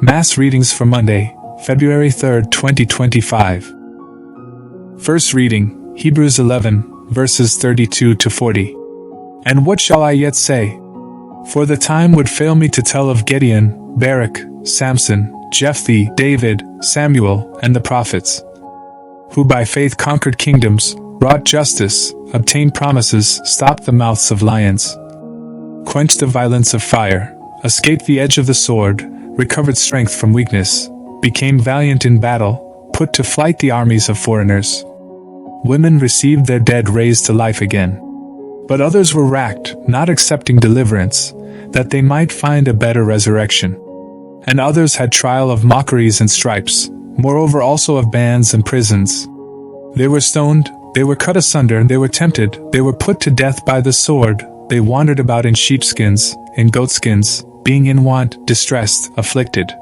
Mass readings for Monday, February 3, 2025. First reading, Hebrews 11, verses 32 to 40. And what shall I yet say? For the time would fail me to tell of Gideon, Barak, Samson, Jephthah, David, Samuel, and the prophets, who by faith conquered kingdoms, wrought justice, obtained promises, stopped the mouths of lions, quenched the violence of fire, escaped the edge of the sword, recovered strength from weakness, became valiant in battle, put to flight the armies of foreigners. Women received their dead raised to life again. But others were racked, not accepting deliverance, that they might find a better resurrection. And others had trial of mockeries and stripes, moreover also of bands and prisons. They were stoned, they were cut asunder, they were tempted, they were put to death by the sword, they wandered about in sheepskins, in goatskins, being in want, distressed, afflicted,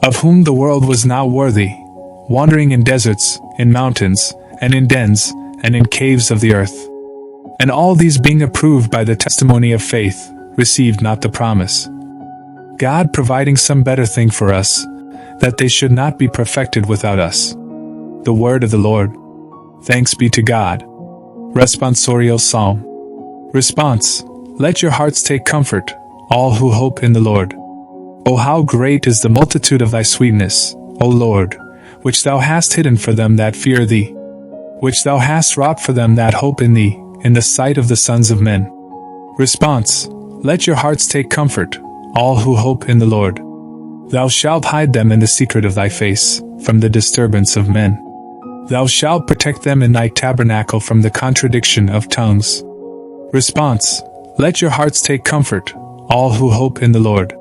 of whom the world was not worthy, wandering in deserts, in mountains, and in dens, and in caves of the earth. And all these being approved by the testimony of faith, received not the promise. God providing some better thing for us, that they should not be perfected without us. The word of the Lord. Thanks be to God. Responsorial Psalm. Response. Let your hearts take comfort, all who hope in the Lord. O how great is the multitude of thy sweetness, O Lord, which thou hast hidden for them that fear thee, which thou hast wrought for them that hope in thee, in the sight of the sons of men. Response. Let your hearts take comfort, all who hope in the Lord. Thou shalt hide them in the secret of thy face, from the disturbance of men. Thou shalt protect them in thy tabernacle from the contradiction of tongues. Response. Let your hearts take comfort, all who hope in the Lord.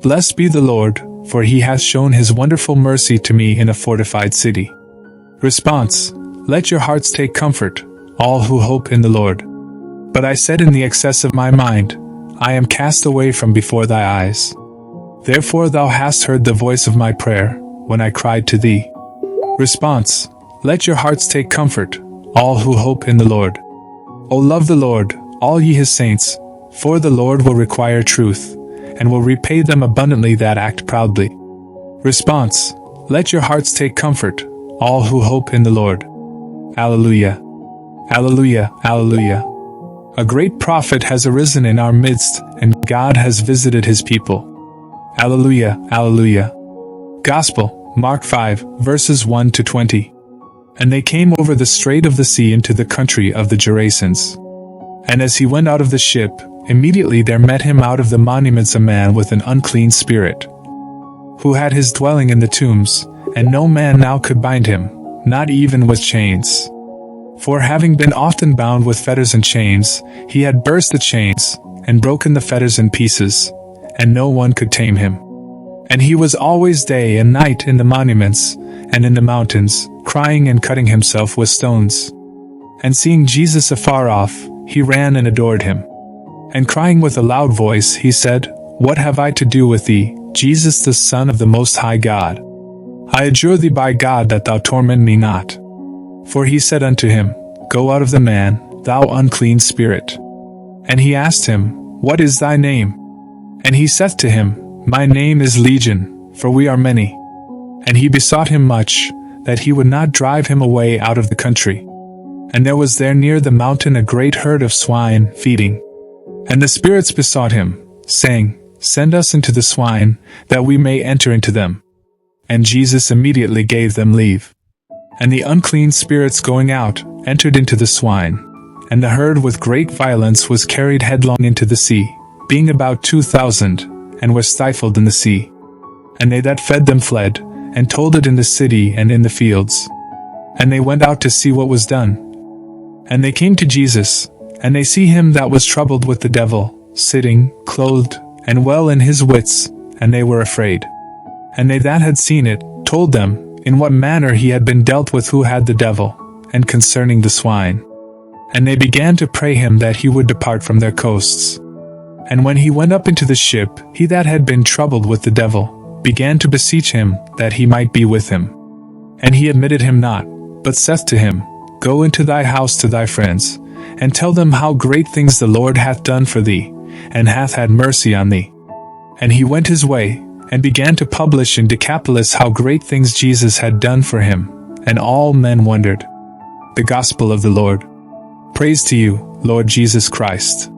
Blessed be the Lord, for he hath shown his wonderful mercy to me in a fortified city. Response. Let your hearts take comfort, all who hope in the Lord. But I said in the excess of my mind, I am cast away from before thy eyes. Therefore thou hast heard the voice of my prayer, when I cried to thee. Response. Let your hearts take comfort, all who hope in the Lord. O love the Lord, all ye his saints, for the Lord will require truth, and will repay them abundantly that act proudly. Response. Let your hearts take comfort, all who hope in the Lord. Alleluia. Alleluia, alleluia. A great prophet has arisen in our midst, and God has visited his people. Alleluia, alleluia. Gospel, Mark 5, verses 1 to 20. And they came over the strait of the sea into the country of the Gerasenes. And as he went out of the ship, immediately there met him out of the monuments a man with an unclean spirit, who had his dwelling in the tombs, and no man now could bind him, not even with chains. For having been often bound with fetters and chains, he had burst the chains, and broken the fetters in pieces, and no one could tame him. And he was always day and night in the monuments, and in the mountains, crying and cutting himself with stones. And seeing Jesus afar off, he ran and adored him. And crying with a loud voice, he said, What have I to do with thee, Jesus the Son of the Most High God? I adjure thee by God that thou torment me not. For he said unto him, Go out of the man, thou unclean spirit. And he asked him, What is thy name? And he saith to him, My name is Legion, for we are many. And he besought him much, that he would not drive him away out of the country. And there was there near the mountain a great herd of swine feeding. And the spirits besought him, saying, Send us into the swine, that we may enter into them. And Jesus immediately gave them leave. And the unclean spirits going out, entered into the swine. And the herd with great violence was carried headlong into the sea, being about 2,000, and were stifled in the sea. And they that fed them fled, and told it in the city and in the fields. And they went out to see what was done. And they came to Jesus, and they see him that was troubled with the devil, sitting, clothed, and well in his wits, and they were afraid. And they that had seen it, told them, in what manner he had been dealt with who had the devil, and concerning the swine. And they began to pray him that he would depart from their coasts. And when he went up into the ship, he that had been troubled with the devil, began to beseech him that he might be with him. And he admitted him not, but saith to him, Go into thy house to thy friends, and tell them how great things the Lord hath done for thee, and hath had mercy on thee. And he went his way, and began to publish in Decapolis how great things Jesus had done for him, and all men wondered. The Gospel of the Lord. Praise to you, Lord Jesus Christ.